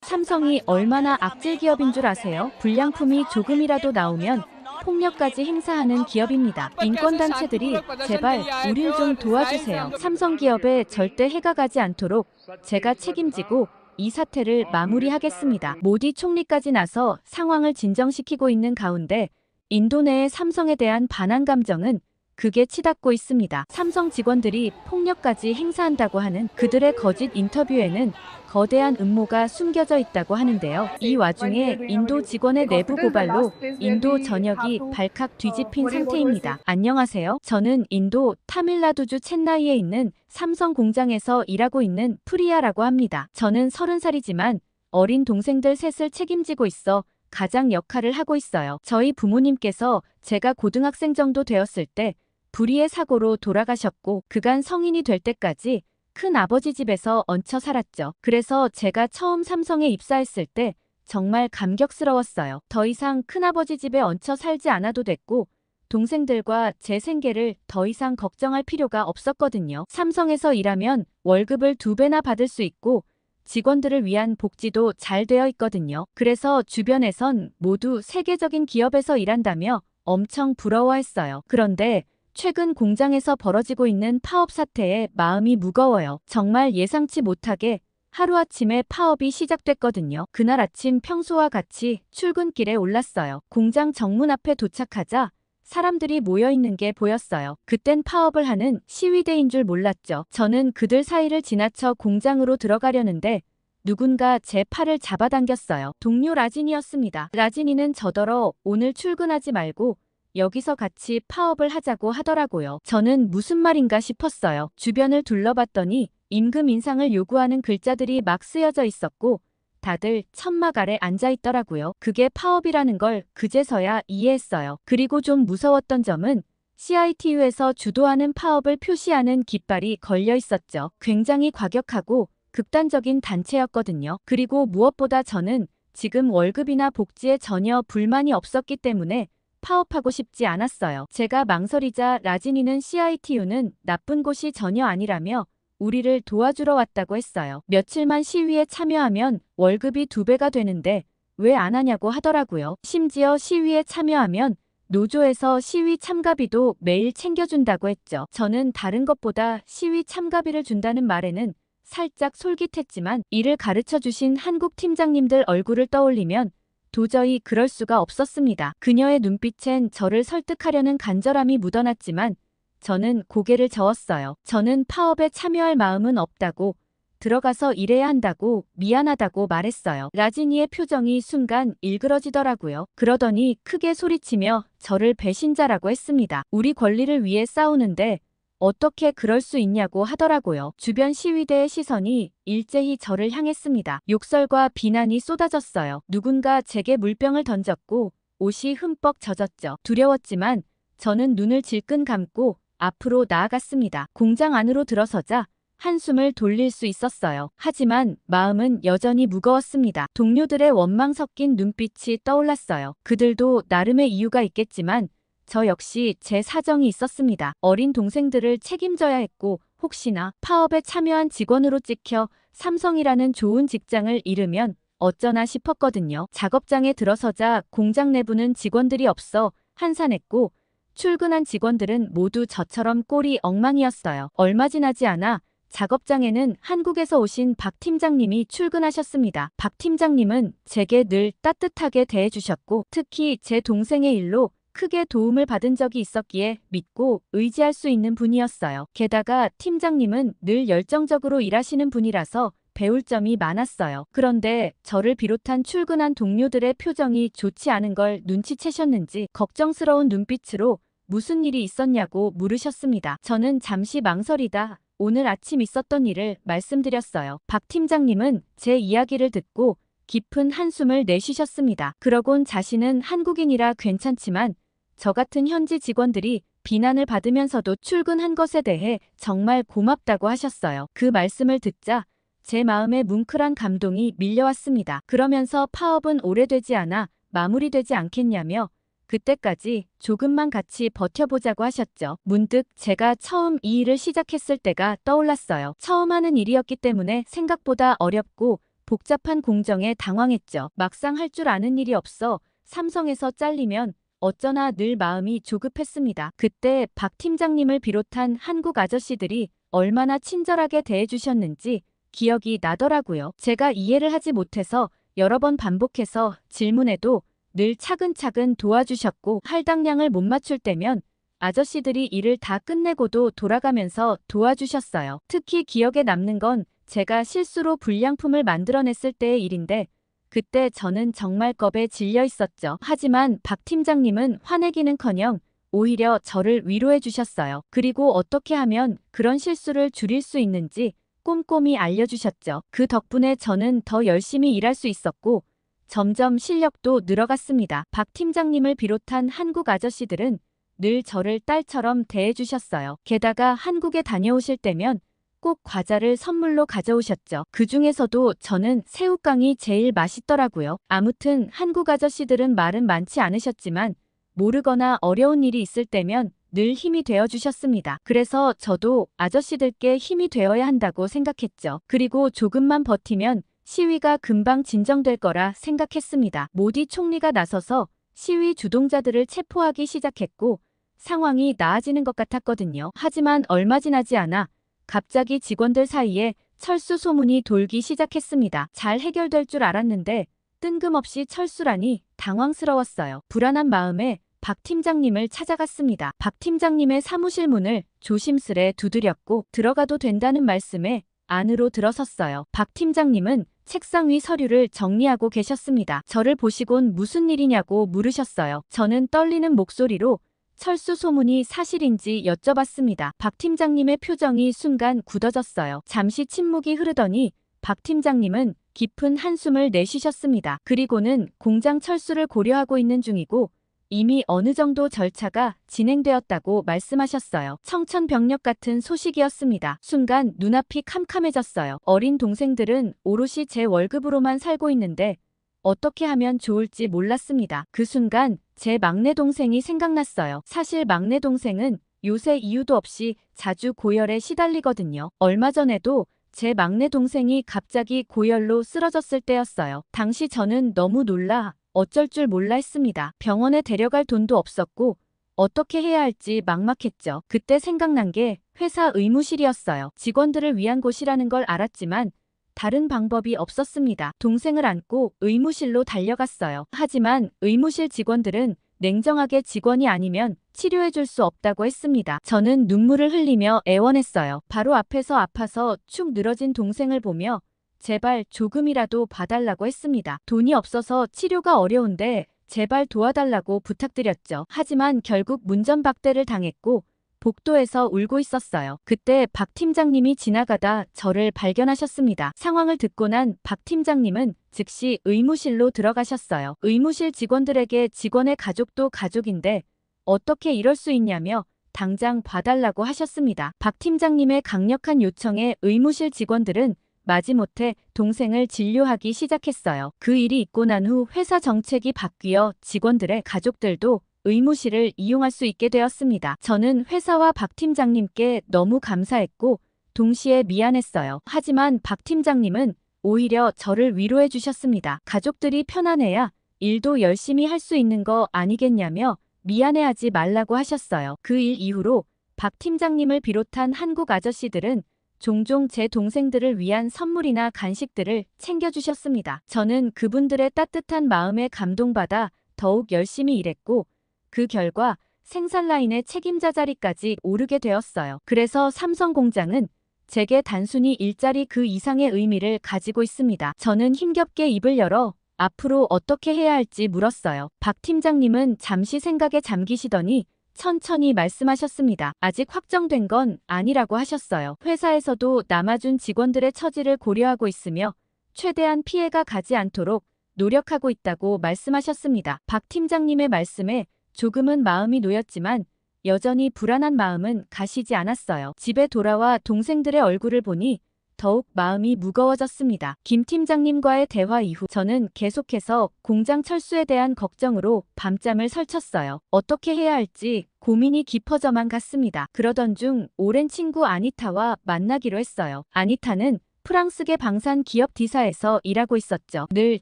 삼성이 얼마나 악질 기업인 줄 아세요? 불량품이 조금이라도 나오면 폭력까지 행사하는 기업입니다. 인권단체들이 제발 우릴 좀 도와주세요. 삼성 기업에 절대 해가 가지 않도록 제가 책임지고 이 사태를 마무리하겠습니다. 모디 총리까지 나서 상황을 진정시키고 있는 가운데 인도 내의 삼성에 대한 반한 감정은 극에 치닫고 있습니다. 삼성 직원들이 폭력까지 행사한다고 하는 그들의 거짓 인터뷰에는 거대한 음모가 숨겨져 있다고 하는데요. 이 와중에 인도 직원의 내부 고발로 인도 전역이 발칵 뒤집힌 상태입니다. 안녕하세요. 저는 인도 타밀나두주 첸나이에 있는 삼성 공장에서 일하고 있는 프리야라고 합니다. 저는 30살이지만 어린 동생들 셋을 책임지고 있어 가장 역할을 하고 있어요. 저희 부모님께서 제가 고등학생 정도 되었을 때 불의의 사고로 돌아가셨고 그간 성인이 될 때까지 큰 아버지 집에서 얹혀 살았죠. 그래서 제가 처음 삼성에 입사했을 때 정말 감격스러웠어요. 더 이상 큰아버지 집에 얹혀 살지 않아도 됐고 동생들과 제 생계를 더 이상 걱정할 필요가 없었거든요. 삼성에서 일하면 월급을 2배나 받을 수 있고 직원들을 위한 복지도 잘 되어 있거든요. 그래서 주변에선 모두 세계적인 기업에서 일한다며 엄청 부러워했어요. 그런데 최근 공장에서 벌어지고 있는 파업 사태에 마음이 무거워요. 정말 예상치 못하게 하루아침에 파업이 시작됐거든요. 그날 아침 평소와 같이 출근길에 올랐어요. 공장 정문 앞에 도착하자 사람들이 모여있는 게 보였어요. 그땐 파업을 하는 시위대인 줄 몰랐죠. 저는 그들 사이를 지나쳐 공장으로 들어가려는데 누군가 제 팔을 잡아당겼어요. 동료 라진이었습니다. 라진이는 저더러 오늘 출근하지 말고 여기서 같이 파업을 하자고 하더라고요. 저는 무슨 말인가 싶었어요. 주변을 둘러봤더니 임금 인상을 요구하는 글자들이 막 쓰여져 있었고 다들 천막 아래 앉아 있더라고요. 그게 파업이라는 걸 그제서야 이해했어요. 그리고 좀 무서웠던 점은 CITU에서 주도하는 파업을 표시하는 깃발이 걸려 있었죠. 굉장히 과격하고 극단적인 단체였거든요. 그리고 무엇보다 저는 지금 월급이나 복지에 전혀 불만이 없었기 때문에 파업하고 싶지 않았어요. 제가 망설이자 라진이는 CITU는 나쁜 곳이 전혀 아니라며 우리를 도와주러 왔다고 했어요. 며칠만 시위에 참여하면 월급이 2배가 되는데 왜 안 하냐고 하더라고요. 심지어 시위에 참여하면 노조에서 시위 참가비도 매일 챙겨준다고 했죠. 저는 다른 것보다 시위 참가비를 준다는 말에는 살짝 솔깃했지만 이를 가르쳐 주신 한국 팀장님들 얼굴을 떠올리면 도저히 그럴 수가 없었습니다. 그녀의 눈빛엔 저를 설득하려는 간절함이 묻어났지만 저는 고개를 저었어요. 저는 파업에 참여할 마음은 없다고, 들어가서 일해야 한다고, 미안하다고 말했어요. 라지니의 표정이 순간 일그러지더라고요. 그러더니 크게 소리치며 저를 배신자라고 했습니다. 우리 권리를 위해 싸우는데 어떻게 그럴 수 있냐고 하더라고요. 주변 시위대의 시선이 일제히 저를 향했습니다. 욕설과 비난이 쏟아졌어요. 누군가 제게 물병을 던졌고 옷이 흠뻑 젖었죠. 두려웠지만 저는 눈을 질끈 감고 앞으로 나아갔습니다. 공장 안으로 들어서자 한숨을 돌릴 수 있었어요. 하지만 마음은 여전히 무거웠습니다. 동료들의 원망 섞인 눈빛이 떠올랐어요. 그들도 나름의 이유가 있겠지만 저 역시 제 사정이 있었습니다. 어린 동생들을 책임져야 했고 혹시나 파업에 참여한 직원으로 찍혀 삼성이라는 좋은 직장을 잃으면 어쩌나 싶었거든요. 작업장에 들어서자 공장 내부는 직원들이 없어 한산했고 출근한 직원들은 모두 저처럼 꼴이 엉망이었어요. 얼마 지나지 않아 작업장에는 한국에서 오신 박 팀장님이 출근하셨습니다. 박 팀장님은 제게 늘 따뜻하게 대해주셨고 특히 제 동생의 일로 크게 도움을 받은 적이 있었기에 믿고 의지할 수 있는 분이었어요. 게다가 팀장님은 늘 열정적으로 일하시는 분이라서 배울 점이 많았어요. 그런데 저를 비롯한 출근한 동료들의 표정이 좋지 않은 걸 눈치채셨는지 걱정스러운 눈빛으로 무슨 일이 있었냐고 물으셨습니다. 저는 잠시 망설이다 오늘 아침 있었던 일을 말씀드렸어요. 박 팀장님은 제 이야기를 듣고 깊은 한숨을 내쉬셨습니다. 그러곤 자신은 한국인이라 괜찮지만 저 같은 현지 직원들이 비난을 받으면서도 출근한 것에 대해 정말 고맙다고 하셨어요. 그 말씀을 듣자 제 마음에 뭉클한 감동이 밀려왔습니다. 그러면서 파업은 오래되지 않아 마무리되지 않겠냐며 그때까지 조금만 같이 버텨보자고 하셨죠. 문득 제가 처음 이 일을 시작했을 때가 떠올랐어요. 처음 하는 일이었기 때문에 생각보다 어렵고 복잡한 공정에 당황했죠. 막상 할 줄 아는 일이 없어 삼성에서 잘리면 어쩌나 늘 마음이 조급했습니다. 그때 박 팀장님을 비롯한 한국 아저씨들이 얼마나 친절하게 대해주셨는지 기억이 나더라고요. 제가 이해를 하지 못해서 여러 번 반복해서 질문해도 늘 차근차근 도와주셨고, 할당량을 못 맞출 때면 아저씨들이 일을 다 끝내고도 돌아가면서 도와주셨어요. 특히 기억에 남는 건 제가 실수로 불량품을 만들어냈을 때의 일인데, 그때 저는 정말 겁에 질려 있었죠. 하지만 박 팀장님은 화내기는커녕 오히려 저를 위로해 주셨어요. 그리고 어떻게 하면 그런 실수를 줄일 수 있는지 꼼꼼히 알려주셨죠. 그 덕분에 저는 더 열심히 일할 수 있었고 점점 실력도 늘어갔습니다. 박 팀장님을 비롯한 한국 아저씨들은 늘 저를 딸처럼 대해주셨어요. 게다가 한국에 다녀오실 때면 꼭 과자를 선물로 가져오셨죠. 그 중에서도 저는 새우깡이 제일 맛있더라고요. 아무튼 한국 아저씨들은 말은 많지 않으셨지만 모르거나 어려운 일이 있을 때면 늘 힘이 되어주셨습니다. 그래서 저도 아저씨들께 힘이 되어야 한다고 생각했죠. 그리고 조금만 버티면 시위가 금방 진정될 거라 생각했습니다. 모디 총리가 나서서 시위 주동자들을 체포하기 시작했고 상황이 나아지는 것 같았거든요. 하지만 얼마 지나지 않아 갑자기 직원들 사이에 철수 소문이 돌기 시작했습니다. 잘 해결될 줄 알았는데 뜬금없이 철수라니 당황스러웠어요. 불안한 마음에 박 팀장님을 찾아갔습니다. 박 팀장님의 사무실 문을 조심스레 두드렸고 들어가도 된다는 말씀에 안으로 들어섰어요. 박 팀장님은 책상 위 서류를 정리하고 계셨습니다. 저를 보시곤 무슨 일이냐고 물으셨어요. 저는 떨리는 목소리로 철수 소문이 사실인지 여쭤봤습니다. 박 팀장님의 표정이 순간 굳어졌어요. 잠시 침묵이 흐르더니 박 팀장님은 깊은 한숨을 내쉬셨습니다. 그리고는 공장 철수를 고려하고 있는 중이고 이미 어느 정도 절차가 진행되었다고 말씀하셨어요. 청천벽력 같은 소식이었습니다. 순간 눈앞이 캄캄해졌어요. 어린 동생들은 오롯이 제 월급으로만 살고 있는데 어떻게 하면 좋을지 몰랐습니다. 그 순간 제 막내 동생이 생각났어요. 사실 막내 동생은 요새 이유도 없이 자주 고열에 시달리거든요. 얼마 전에도 제 막내 동생이 갑자기 고열로 쓰러졌을 때였어요. 당시 저는 너무 놀라 어쩔 줄 몰라 했습니다. 병원에 데려갈 돈도 없었고 어떻게 해야 할지 막막했죠. 그때 생각난 게 회사 의무실이었어요. 직원들을 위한 곳이라는 걸 알았지만 다른 방법이 없었습니다. 동생을 안고 의무실로 달려갔어요. 하지만 의무실 직원들은 냉정하게 직원이 아니면 치료해줄 수 없다고 했습니다. 저는 눈물을 흘리며 애원했어요. 바로 앞에서 아파서 축 늘어진 동생을 보며 제발 조금이라도 봐달라고 했습니다. 돈이 없어서 치료가 어려운데 제발 도와달라고 부탁드렸죠. 하지만 결국 문전박대를 당했고 복도에서 울고 있었어요. 그때 박 팀장님이 지나가다 저를 발견하셨습니다. 상황을 듣고 난 박 팀장님은 즉시 의무실로 들어가셨어요. 의무실 직원들에게 직원의 가족도 가족인데 어떻게 이럴 수 있냐며 당장 봐달라고 하셨습니다. 박 팀장님의 강력한 요청에 의무실 직원들은 마지못해 동생을 진료하기 시작했어요. 그 일이 있고 난 후 회사 정책이 바뀌어 직원들의 가족들도 의무실을 이용할 수 있게 되었습니다. 저는 회사와 박 팀장님께 너무 감사했고 동시에 미안했어요. 하지만 박 팀장님은 오히려 저를 위로해 주셨습니다. 가족들이 편안해야 일도 열심히 할 수 있는 거 아니겠냐며 미안해하지 말라고 하셨어요. 그 일 이후로 박 팀장님을 비롯한 한국 아저씨들은 종종 제 동생들을 위한 선물이나 간식들을 챙겨주셨습니다. 저는 그분들의 따뜻한 마음에 감동받아 더욱 열심히 일했고 그 결과 생산 라인의 책임자 자리까지 오르게 되었어요. 그래서 삼성 공장은 제게 단순히 일자리 그 이상의 의미를 가지고 있습니다. 저는 힘겹게 입을 열어 앞으로 어떻게 해야 할지 물었어요. 박 팀장님은 잠시 생각에 잠기시더니 천천히 말씀하셨습니다. 아직 확정된 건 아니라고 하셨어요. 회사에서도 남아준 직원들의 처지를 고려하고 있으며 최대한 피해가 가지 않도록 노력하고 있다고 말씀하셨습니다. 박 팀장님의 말씀에 조금은 마음이 놓였지만 여전히 불안한 마음은 가시지 않았어요. 집에 돌아와 동생들의 얼굴을 보니 더욱 마음이 무거워졌습니다. 김 팀장님과의 대화 이후 저는 계속해서 공장 철수에 대한 걱정으로 밤잠을 설쳤어요. 어떻게 해야 할지 고민이 깊어져만 갔습니다. 그러던 중 오랜 친구 아니타와 만나기로 했어요. 아니타는 프랑스계 방산 기업 D사에서 일하고 있었죠. 늘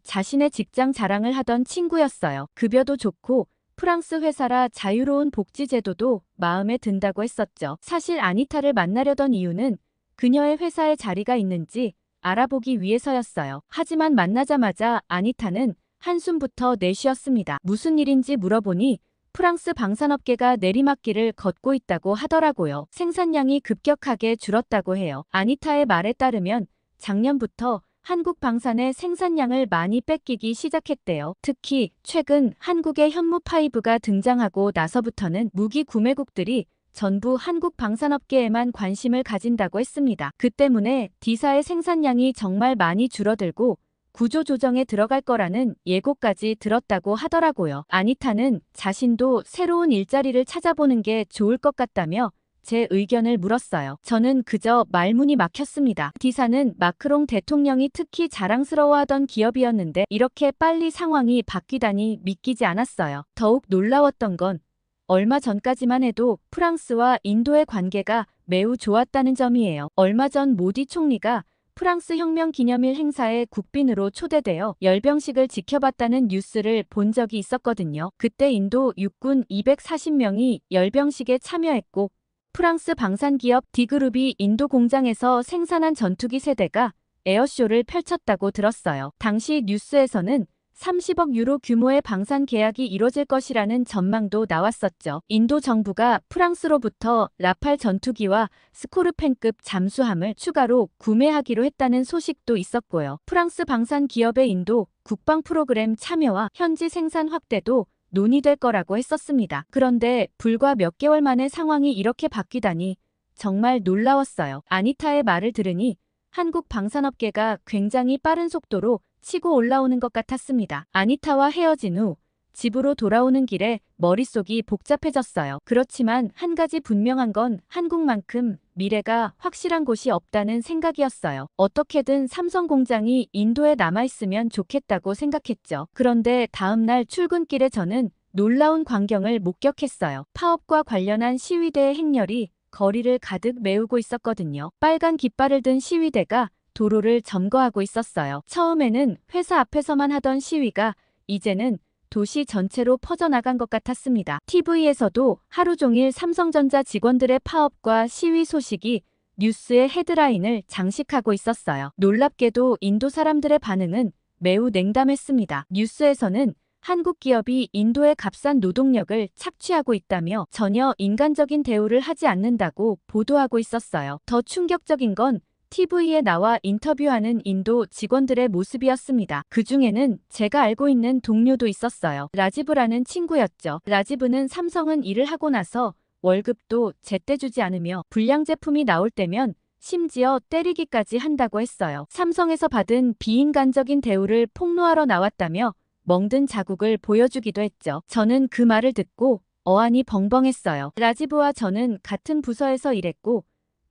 자신의 직장 자랑을 하던 친구였어요. 급여도 좋고 프랑스 회사라 자유로운 복지 제도도 마음에 든다고 했었죠. 사실 아니타를 만나려던 이유는 그녀의 회사에 자리가 있는지 알아보기 위해서였어요. 하지만 만나자마자 아니타는 한숨부터 내쉬었습니다. 무슨 일인지 물어보니 프랑스 방산업계가 내리막길을 걷고 있다고 하더라고요. 생산량이 급격하게 줄었다고 해요. 아니타의 말에 따르면 작년부터 한국 방산의 생산량을 많이 뺏기기 시작했대요. 특히 최근 한국의 현무5가 등장하고 나서부터는 무기 구매국들이 전부 한국 방산업계에만 관심을 가진다고 했습니다. 그 때문에 D사의 생산량이 정말 많이 줄어들고 구조조정에 들어갈 거라는 예고까지 들었다고 하더라고요. 아니타는 자신도 새로운 일자리를 찾아보는 게 좋을 것 같다며 제 의견을 물었어요. 저는 그저 말문이 막혔습니다. D사는 마크롱 대통령이 특히 자랑스러워하던 기업이었는데 이렇게 빨리 상황이 바뀌다니 믿기지 않았어요. 더욱 놀라웠던 건 얼마 전까지만 해도 프랑스와 인도의 관계가 매우 좋았다는 점이에요. 얼마 전 모디 총리가 프랑스 혁명 기념일 행사에 국빈으로 초대되어 열병식을 지켜봤다는 뉴스를 본 적이 있었거든요. 그때 인도 육군 240명이 열병식에 참여했고 프랑스 방산기업 D그룹이 인도 공장에서 생산한 전투기 세대가 에어쇼를 펼쳤다고 들었어요. 당시 뉴스에서는 30억 유로 규모의 방산 계약이 이뤄질 것이라는 전망도 나왔었죠. 인도 정부가 프랑스로부터 라팔 전투기와 스코르펜급 잠수함을 추가로 구매하기로 했다는 소식도 있었고요. 프랑스 방산 기업의 인도 국방 프로그램 참여와 현지 생산 확대도 논의될 거라고 했었습니다. 그런데 불과 몇 개월 만에 상황이 이렇게 바뀌다니 정말 놀라웠어요. 아니타의 말을 들으니 한국 방산업계가 굉장히 빠른 속도로 치고 올라오는 것 같았습니다. 아니타와 헤어진 후 집으로 돌아오는 길에 머릿속이 복잡해졌어요. 그렇지만 한 가지 분명한 건 한국만큼 미래가 확실한 곳이 없다는 생각이었어요. 어떻게든 삼성 공장이 인도에 남아있으면 좋겠다고 생각했죠. 그런데 다음날 출근길에 저는 놀라운 광경을 목격했어요. 파업과 관련한 시위대의 행렬이 거리를 가득 메우고 있었거든요. 빨간 깃발을 든 시위대가 도로를 점거하고 있었어요. 처음에는 회사 앞에서만 하던 시위가 이제는 도시 전체로 퍼져나간 것 같았습니다. TV에서도 하루 종일 삼성전자 직원들의 파업과 시위 소식이 뉴스의 헤드라인을 장식하고 있었어요. 놀랍게도 인도 사람들의 반응은 매우 냉담했습니다. 뉴스에서는 한국 기업이 인도의 값싼 노동력을 착취하고 있다며 전혀 인간적인 대우를 하지 않는다고 보도하고 있었어요. 더 충격적인 건 TV에 나와 인터뷰하는 인도 직원들의 모습이었습니다. 그 중에는 제가 알고 있는 동료도 있었어요. 라지브라는 친구였죠. 라지브는 삼성은 일을 하고 나서 월급도 제때 주지 않으며 불량 제품이 나올 때면 심지어 때리기까지 한다고 했어요. 삼성에서 받은 비인간적인 대우를 폭로하러 나왔다며 멍든 자국을 보여주기도 했죠. 저는 그 말을 듣고 어안이 벙벙했어요. 라지브와 저는 같은 부서에서 일했고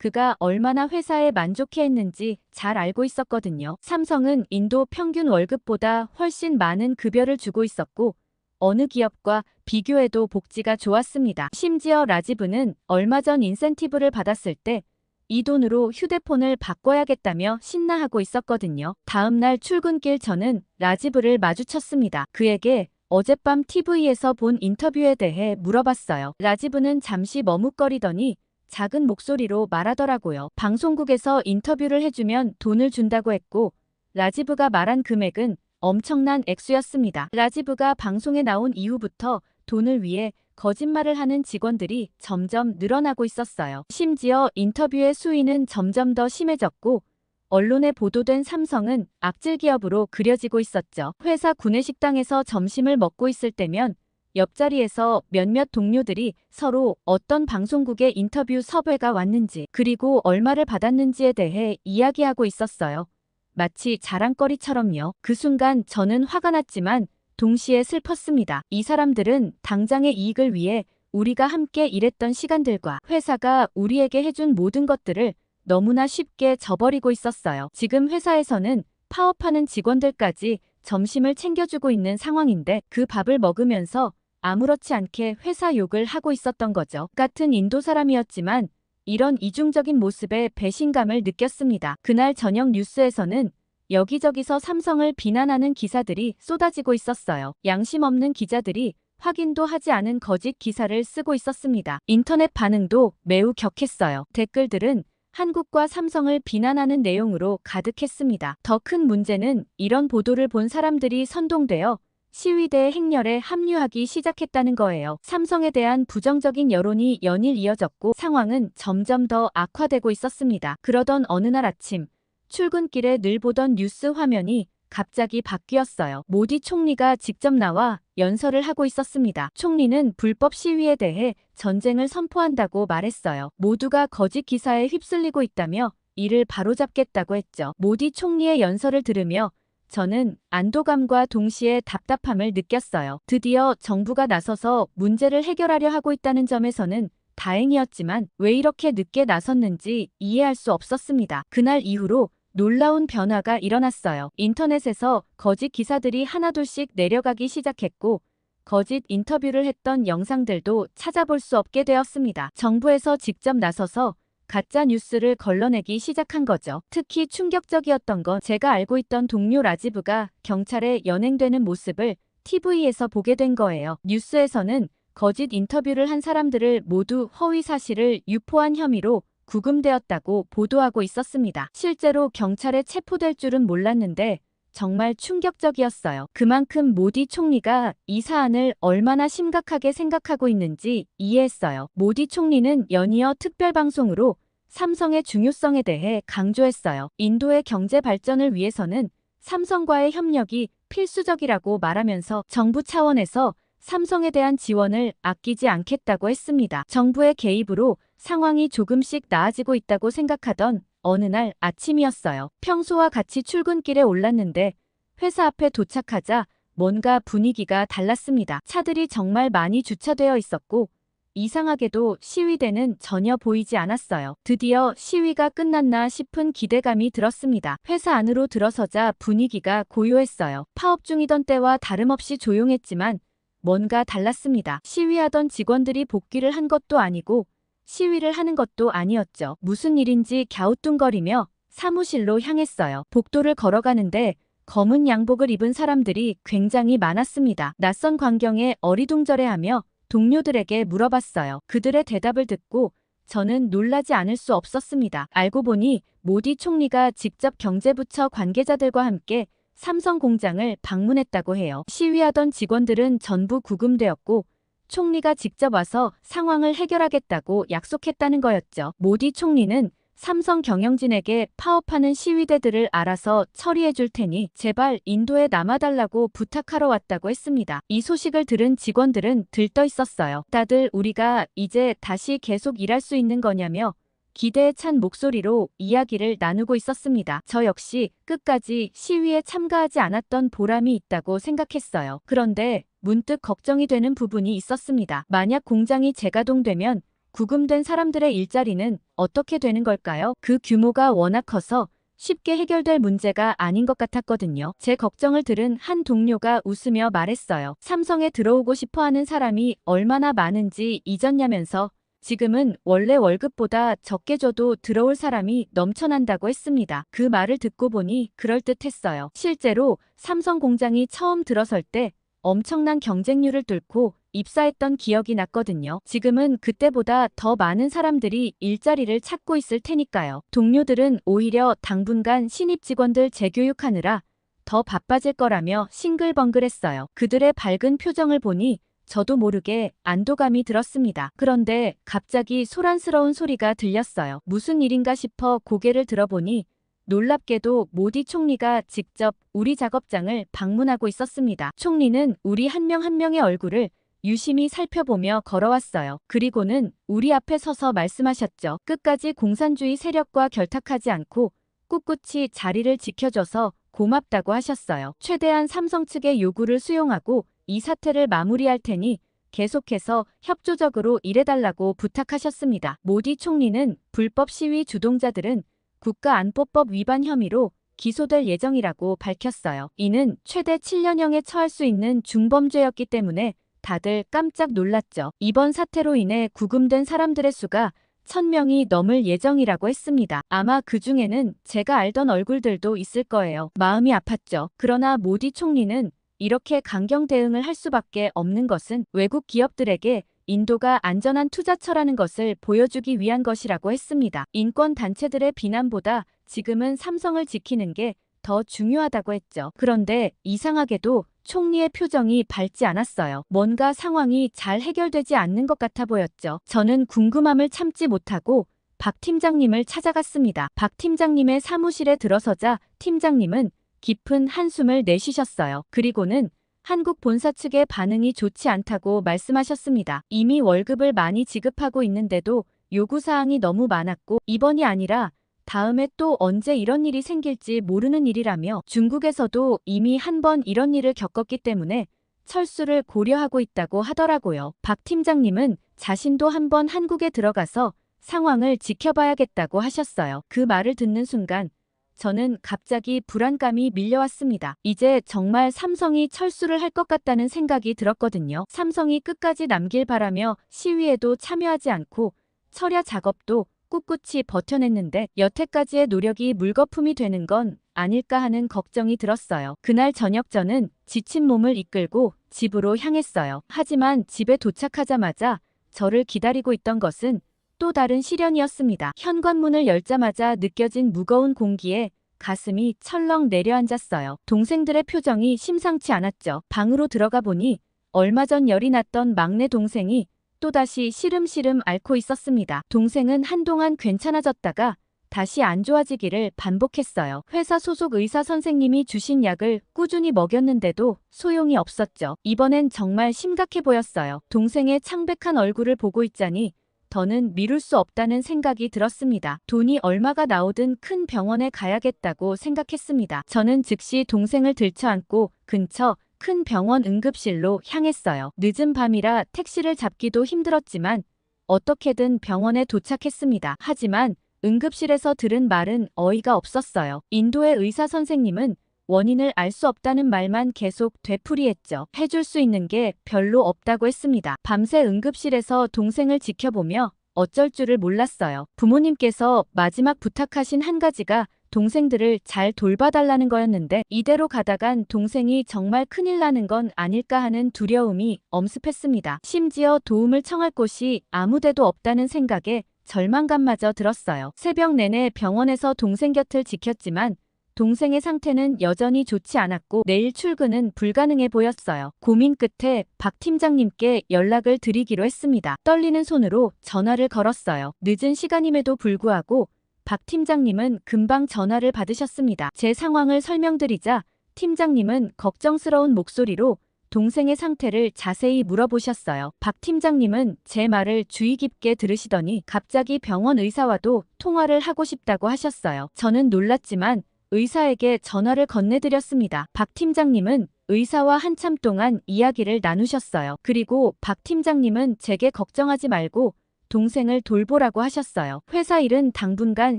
그가 얼마나 회사에 만족해했는지 잘 알고 있었거든요. 삼성은 인도 평균 월급보다 훨씬 많은 급여를 주고 있었고 어느 기업과 비교해도 복지가 좋았습니다. 심지어 라지브는 얼마 전 인센티브를 받았을 때 이 돈으로 휴대폰을 바꿔야겠다며 신나하고 있었거든요. 다음 날 출근길 저는 라지브를 마주쳤습니다. 그에게 어젯밤 TV에서 본 인터뷰에 대해 물어봤어요. 라지브는 잠시 머뭇거리더니 작은 목소리로 말하더라고요. 방송국에서 인터뷰를 해주면 돈을 준다고 했고 라지브가 말한 금액은 엄청난 액수였습니다. 라지브가 방송에 나온 이후부터 돈을 위해 거짓말을 하는 직원들이 점점 늘어나고 있었어요. 심지어 인터뷰의 수위는 점점 더 심해졌고 언론에 보도된 삼성은 악질 기업으로 그려지고 있었죠. 회사 구내식당에서 점심을 먹고 있을 때면 옆자리에서 몇몇 동료들이 서로 어떤 방송국의 인터뷰 섭외가 왔는지 그리고 얼마를 받았는지에 대해 이야기하고 있었어요. 마치 자랑거리처럼요. 그 순간 저는 화가 났지만 동시에 슬펐습니다. 이 사람들은 당장의 이익을 위해 우리가 함께 일했던 시간들과 회사가 우리에게 해준 모든 것들을 너무나 쉽게 저버리고 있었어요. 지금 회사에서는 파업하는 직원들까지 점심을 챙겨주고 있는 상황인데 그 밥을 먹으면서 아무렇지 않게 회사 욕을 하고 있었던 거죠. 같은 인도 사람이었지만 이런 이중적인 모습에 배신감을 느꼈습니다. 그날 저녁 뉴스에서는 여기저기서 삼성을 비난하는 기사들이 쏟아지고 있었어요. 양심 없는 기자들이 확인도 하지 않은 거짓 기사를 쓰고 있었습니다. 인터넷 반응도 매우 격했어요. 댓글들은 한국과 삼성을 비난하는 내용으로 가득했습니다. 더 큰 문제는 이런 보도를 본 사람들이 선동되어 시위대 행렬에 합류하기 시작했다는 거예요. 삼성에 대한 부정적인 여론이 연일 이어졌고 상황은 점점 더 악화되고 있었습니다. 그러던 어느 날 아침, 출근길에 늘 보던 뉴스 화면이 갑자기 바뀌었어요. 모디 총리가 직접 나와 연설을 하고 있었습니다. 총리는 불법 시위에 대해 전쟁을 선포한다고 말했어요. 모두가 거짓 기사에 휩쓸리고 있다며 이를 바로잡겠다고 했죠. 모디 총리의 연설을 들으며 저는 안도감과 동시에 답답함을 느꼈어요. 드디어 정부가 나서서 문제를 해결하려 하고 있다는 점에서는 다행이었지만 왜 이렇게 늦게 나섰는지 이해할 수 없었습니다. 그날 이후로 놀라운 변화가 일어났어요. 인터넷에서 거짓 기사들이 하나둘씩 내려가기 시작했고 거짓 인터뷰를 했던 영상들도 찾아볼 수 없게 되었습니다. 정부에서 직접 나서서 가짜 뉴스를 걸러내기 시작한 거죠. 특히 충격적이었던 건 제가 알고 있던 동료 라지브가 경찰에 연행되는 모습을 TV에서 보게 된 거예요. 뉴스에서는 거짓 인터뷰를 한 사람들을 모두 허위 사실을 유포한 혐의로 구금되었다고 보도하고 있었습니다. 실제로 경찰에 체포될 줄은 몰랐는데 정말 충격적이었어요. 그만큼 모디 총리가 이 사안을 얼마나 심각하게 생각하고 있는지 이해했어요. 모디 총리는 연이어 특별방송으로 삼성의 중요성에 대해 강조했어요. 인도의 경제 발전을 위해서는 삼성과의 협력이 필수적이라고 말하면서 정부 차원에서 삼성에 대한 지원을 아끼지 않겠다고 했습니다. 정부의 개입으로 상황이 조금씩 나아지고 있다고 생각하던 어느 날 아침이었어요. 평소와 같이 출근길에 올랐는데 회사 앞에 도착하자 뭔가 분위기가 달랐습니다. 차들이 정말 많이 주차되어 있었고 이상하게도 시위대는 전혀 보이지 않았어요. 드디어 시위가 끝났나 싶은 기대감이 들었습니다. 회사 안으로 들어서자 분위기가 고요했어요. 파업 중이던 때와 다름없이 조용했지만 뭔가 달랐습니다. 시위하던 직원들이 복귀를 한 것도 아니고 시위를 하는 것도 아니었죠. 무슨 일인지 갸우뚱거리며 사무실로 향했어요. 복도를 걸어가는데 검은 양복을 입은 사람들이 굉장히 많았습니다. 낯선 광경에 어리둥절해하며 동료들에게 물어봤어요. 그들의 대답을 듣고 저는 놀라지 않을 수 없었습니다. 알고 보니 모디 총리가 직접 경제부처 관계자들과 함께 삼성 공장을 방문했다고 해요. 시위하던 직원들은 전부 구금되었고 총리가 직접 와서 상황을 해결하겠다고 약속했다는 거였죠. 모디 총리는 삼성 경영진에게 파업하는 시위대들을 알아서 처리해 줄 테니 제발 인도에 남아달라고 부탁하러 왔다고 했습니다. 이 소식을 들은 직원들은 들떠 있었어요. 다들 우리가 이제 다시 계속 일할 수 있는 거냐며 기대에 찬 목소리로 이야기를 나누고 있었습니다. 저 역시 끝까지 시위에 참가하지 않았던 보람이 있다고 생각했어요. 그런데 문득 걱정이 되는 부분이 있었습니다. 만약 공장이 재가동되면 구금된 사람들의 일자리는 어떻게 되는 걸까요? 그 규모가 워낙 커서 쉽게 해결될 문제가 아닌 것 같았거든요. 제 걱정을 들은 한 동료가 웃으며 말했어요. 삼성에 들어오고 싶어 하는 사람이 얼마나 많은지 잊었냐면서 지금은 원래 월급보다 적게 줘도 들어올 사람이 넘쳐난다고 했습니다. 그 말을 듣고 보니 그럴듯했어요. 실제로 삼성 공장이 처음 들어설 때 엄청난 경쟁률을 뚫고 입사했던 기억이 났거든요. 지금은 그때보다 더 많은 사람들이 일자리를 찾고 있을 테니까요. 동료들은 오히려 당분간 신입 직원들 재교육하느라 더 바빠질 거라며 싱글벙글했어요. 그들의 밝은 표정을 보니 저도 모르게 안도감이 들었습니다. 그런데 갑자기 소란스러운 소리가 들렸어요. 무슨 일인가 싶어 고개를 들어보니 놀랍게도 모디 총리가 직접 우리 작업장을 방문하고 있었습니다. 총리는 우리 한 명 한 명의 얼굴을 유심히 살펴보며 걸어왔어요. 그리고는 우리 앞에 서서 말씀하셨죠. 끝까지 공산주의 세력과 결탁하지 않고 꿋꿋이 자리를 지켜줘서 고맙다고 하셨어요. 최대한 삼성 측의 요구를 수용하고 이 사태를 마무리할 테니 계속해서 협조적으로 일해달라고 부탁하셨습니다. 모디 총리는 불법 시위 주동자들은 국가안보법 위반 혐의로 기소될 예정이라고 밝혔어요. 이는 최대 7년형에 처할 수 있는 중범죄였기 때문에 다들 깜짝 놀랐죠. 이번 사태로 인해 구금된 사람들의 수가 1000명이 넘을 예정이라고 했습니다. 아마 그 중에는 제가 알던 얼굴들도 있을 거예요. 마음이 아팠죠. 그러나 모디 총리는 이렇게 강경 대응을 할 수밖에 없는 것은 외국 기업들에게 인도가 안전한 투자처라는 것을 보여주기 위한 것이라고 했습니다. 인권 단체들의 비난보다 지금은 삼성을 지키는 게 더 중요하다고 했죠. 그런데 이상하게도 총리의 표정이 밝지 않았어요. 뭔가 상황이 잘 해결되지 않는 것 같아 보였죠. 저는 궁금함을 참지 못하고 박 팀장님을 찾아갔습니다. 박 팀장님의 사무실에 들어서자 팀장님은 깊은 한숨을 내쉬셨어요. 그리고는 한국 본사 측의 반응이 좋지 않다고 말씀하셨습니다. 이미 월급을 많이 지급하고 있는데도 요구사항이 너무 많았고 이번이 아니라 다음에 또 언제 이런 일이 생길지 모르는 일이라며 중국에서도 이미 한 번 이런 일을 겪었기 때문에 철수를 고려하고 있다고 하더라고요. 박 팀장님은 자신도 한번 한국에 들어가서 상황을 지켜봐야겠다고 하셨어요. 그 말을 듣는 순간 저는 갑자기 불안감이 밀려왔습니다. 이제 정말 삼성이 철수를 할 것 같다는 생각이 들었거든요. 삼성이 끝까지 남길 바라며 시위에도 참여하지 않고 철야 작업도 꿋꿋이 버텨냈는데 여태까지의 노력이 물거품이 되는 건 아닐까 하는 걱정이 들었어요. 그날 저녁 저는 지친 몸을 이끌고 집으로 향했어요. 하지만 집에 도착하자마자 저를 기다리고 있던 것은 또 다른 시련이었습니다. 현관문을 열자마자 느껴진 무거운 공기에 가슴이 철렁 내려앉았어요. 동생들의 표정이 심상치 않았죠. 방으로 들어가 보니 얼마 전 열이 났던 막내 동생이 또다시 시름시름 앓고 있었습니다. 동생은 한동안 괜찮아졌다가 다시 안 좋아지기를 반복했어요. 회사 소속 의사 선생님이 주신 약을 꾸준히 먹였는데도 소용이 없었죠. 이번엔 정말 심각해 보였어요. 동생의 창백한 얼굴을 보고 있자니 더는 미룰 수 없다는 생각이 들었습니다. 돈이 얼마가 나오든 큰 병원에 가야겠다고 생각했습니다. 저는 즉시 동생을 들쳐안고 근처 큰 병원 응급실로 향했어요. 늦은 밤이라 택시를 잡기도 힘들었지만 어떻게든 병원에 도착했습니다. 하지만 응급실에서 들은 말은 어이가 없었어요. 인도의 의사 선생님은 원인을 알 수 없다는 말만 계속 되풀이했죠. 해줄 수 있는 게 별로 없다고 했습니다. 밤새 응급실에서 동생을 지켜보며 어쩔 줄을 몰랐어요. 부모님께서 마지막 부탁하신 한 가지가 동생들을 잘 돌봐달라는 거였는데 이대로 가다간 동생이 정말 큰일 나는 건 아닐까 하는 두려움이 엄습했습니다. 심지어 도움을 청할 곳이 아무데도 없다는 생각에 절망감마저 들었어요. 새벽 내내 병원에서 동생 곁을 지켰지만 동생의 상태는 여전히 좋지 않았고 내일 출근은 불가능해 보였어요. 고민 끝에 박 팀장님께 연락을 드리기로 했습니다. 떨리는 손으로 전화를 걸었어요. 늦은 시간임에도 불구하고 박 팀장님은 금방 전화를 받으셨습니다. 제 상황을 설명드리자 팀장님은 걱정스러운 목소리로 동생의 상태를 자세히 물어보셨어요. 박 팀장님은 제 말을 주의 깊게 들으시더니 갑자기 병원 의사와도 통화를 하고 싶다고 하셨어요. 저는 놀랐지만 의사에게 전화를 건네드렸습니다. 박 팀장님은 의사와 한참 동안 이야기를 나누셨어요. 그리고 박 팀장님은 제게 걱정하지 말고 동생을 돌보라고 하셨어요. 회사 일은 당분간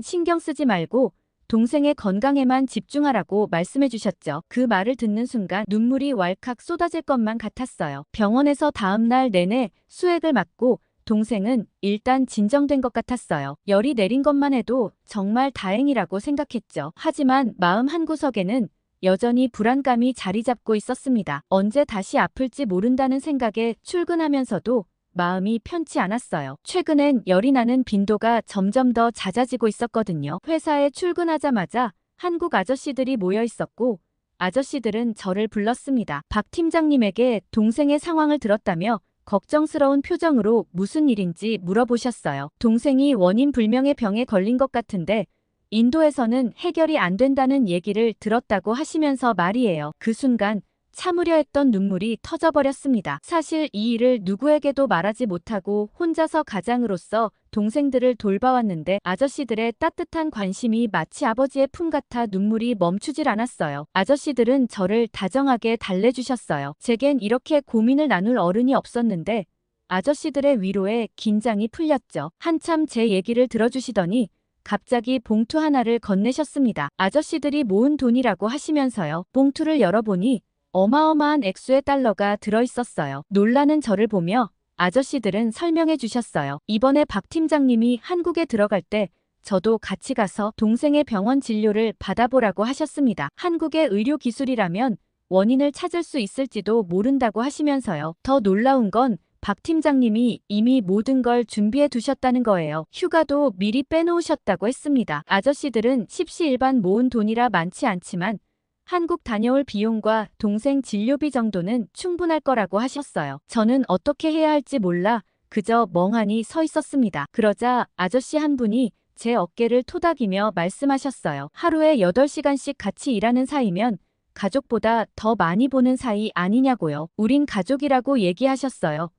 신경 쓰지 말고 동생의 건강에만 집중하라고 말씀해 주셨죠. 그 말을 듣는 순간 눈물이 왈칵 쏟아질 것만 같았어요. 병원에서 다음날 내내 수액을 맞고 동생은 일단 진정된 것 같았어요. 열이 내린 것만 해도 정말 다행이라고 생각했죠. 하지만 마음 한구석에는 여전히 불안감이 자리 잡고 있었습니다. 언제 다시 아플지 모른다는 생각에 출근하면서도 마음이 편치 않았어요. 최근엔 열이 나는 빈도가 점점 더 잦아지고 있었거든요. 회사에 출근하자마자 한국 아저씨들이 모여 있었고 아저씨들은 저를 불렀습니다. 박 팀장님에게 동생의 상황을 들었다며 걱정스러운 표정으로 무슨 일인지 물어보셨어요. 동생이 원인 불명의 병에 걸린 것 같은데 인도에서는 해결이 안 된다는 얘기를 들었다고 하시면서 말이에요. 그 순간 참으려 했던 눈물이 터져버렸습니다. 사실 이 일을 누구에게도 말하지 못하고 혼자서 가장으로서 동생들을 돌봐왔는데 아저씨들의 따뜻한 관심이 마치 아버지의 품 같아 눈물이 멈추질 않았어요. 아저씨들은 저를 다정하게 달래주셨어요. 제겐 이렇게 고민을 나눌 어른이 없었는데 아저씨들의 위로에 긴장이 풀렸죠. 한참 제 얘기를 들어주시더니 갑자기 봉투 하나를 건네셨습니다. 아저씨들이 모은 돈이라고 하시면서요. 봉투를 열어보니 어마어마한 액수의 달러가 들어있었어요. 놀라는 저를 보며 아저씨들은 설명해 주셨어요. 이번에 박 팀장님이 한국에 들어갈 때 저도 같이 가서 동생의 병원 진료를 받아보라고 하셨습니다. 한국의 의료 기술이라면 원인을 찾을 수 있을지도 모른다고 하시면서요. 더 놀라운 건 박 팀장님이 이미 모든 걸 준비해 두셨다는 거예요. 휴가도 미리 빼놓으셨다고 했습니다. 아저씨들은 십시일반 모은 돈이라 많지 않지만 한국 다녀올 비용과 동생 진료비 정도는 충분할 거라고 하셨어요. 저는 어떻게 해야 할지 몰라 그저 멍하니 서 있었습니다. 그러자 아저씨 한 분이 제 어깨를 토닥이며 말씀하셨어요. 하루에 8시간씩 같이 일하는 사이면 가족보다 더 많이 보는 사이 아니냐고요. 우린 가족이라고 얘기하셨어요.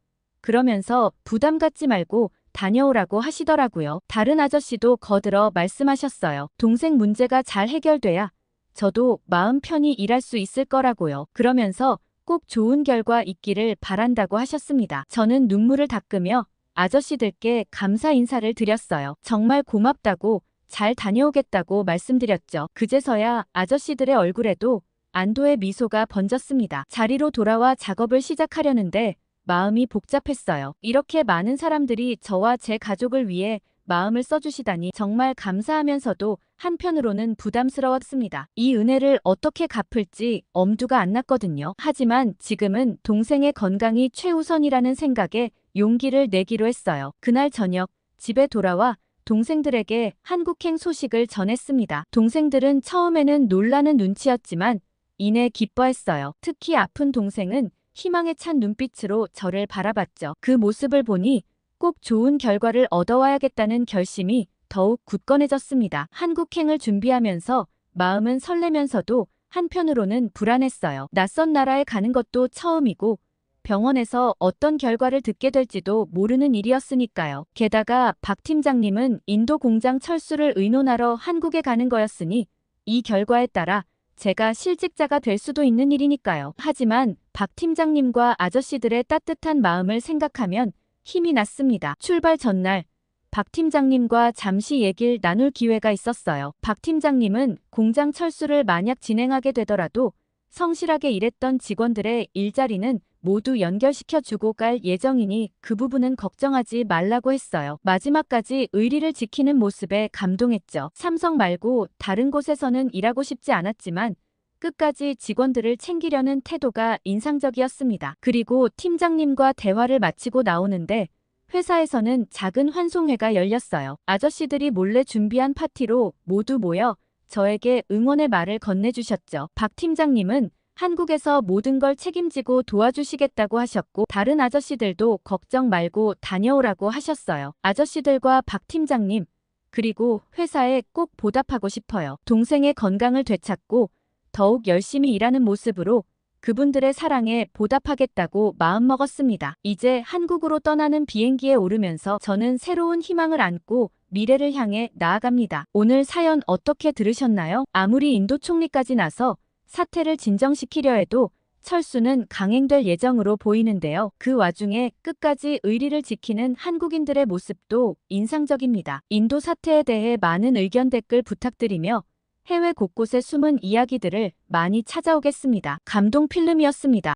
그러면서 부담 갖지 말고 다녀오라고 하시더라고요. 다른 아저씨도 거들어 말씀하셨어요. 동생 문제가 잘 해결돼야 저도 마음 편히 일할 수 있을 거라고요. 그러면서 꼭 좋은 결과 있기를 바란다고 하셨습니다. 저는 눈물을 닦으며 아저씨들께 감사 인사를 드렸어요. 정말 고맙다고 잘 다녀오겠다고 말씀드렸죠. 그제서야 아저씨들의 얼굴에도 안도의 미소가 번졌습니다. 자리로 돌아와 작업을 시작하려는데 마음이 복잡했어요. 이렇게 많은 사람들이 저와 제 가족을 위해 마음을 써주시다니 정말 감사하면서도 한편으로는 부담스러웠습니다. 이 은혜를 어떻게 갚을지 엄두가 안 났거든요. 하지만 지금은 동생의 건강이 최우선이라는 생각에 용기를 내기로 했어요. 그날 저녁 집에 돌아와 동생들에게 한국행 소식을 전했습니다. 동생들은 처음에는 놀라는 눈치였지만 이내 기뻐했어요. 특히 아픈 동생은 희망에 찬 눈빛으로 저를 바라봤죠. 그 모습을 보니 꼭 좋은 결과를 얻어와야겠다는 결심이 더욱 굳건해졌습니다. 한국행을 준비하면서 마음은 설레면서도 한편으로는 불안했어요. 낯선 나라에 가는 것도 처음이고 병원에서 어떤 결과를 듣게 될지도 모르는 일이었으니까요. 게다가 박 팀장님은 인도 공장 철수를 의논하러 한국에 가는 거였으니 이 결과에 따라 제가 실직자가 될 수도 있는 일이니까요. 하지만 박 팀장님과 아저씨들의 따뜻한 마음을 생각하면 힘이 났습니다. 출발 전날 박 팀장님과 잠시 얘기를 나눌 기회가 있었어요. 박 팀장님은 공장 철수를 만약 진행하게 되더라도 성실하게 일했던 직원들의 일자리는 모두 연결시켜주고 갈 예정이니 그 부분은 걱정하지 말라고 했어요. 마지막까지 의리를 지키는 모습에 감동했죠. 삼성 말고 다른 곳에서는 일하고 싶지 않았지만 끝까지 직원들을 챙기려는 태도가 인상적이었습니다. 그리고 팀장님과 대화를 마치고 나오는데 회사에서는 작은 환송회가 열렸어요. 아저씨들이 몰래 준비한 파티로 모두 모여 저에게 응원의 말을 건네주셨죠. 박 팀장님은 한국에서 모든 걸 책임지고 도와주시겠다고 하셨고 다른 아저씨들도 걱정 말고 다녀오라고 하셨어요. 아저씨들과 박 팀장님 그리고 회사에 꼭 보답하고 싶어요. 동생의 건강을 되찾고 더욱 열심히 일하는 모습으로 그분들의 사랑에 보답하겠다고 마음먹었습니다. 이제 한국으로 떠나는 비행기에 오르면서 저는 새로운 희망을 안고 미래를 향해 나아갑니다. 오늘 사연 어떻게 들으셨나요? 아무리 인도 총리까지 나서 사태를 진정시키려 해도 철수는 강행될 예정으로 보이는데요. 그 와중에 끝까지 의리를 지키는 한국인들의 모습도 인상적입니다. 인도 사태에 대해 많은 의견 댓글 부탁드리며 해외 곳곳의 숨은 이야기들을 많이 찾아오겠습니다. 감동 필름이었습니다.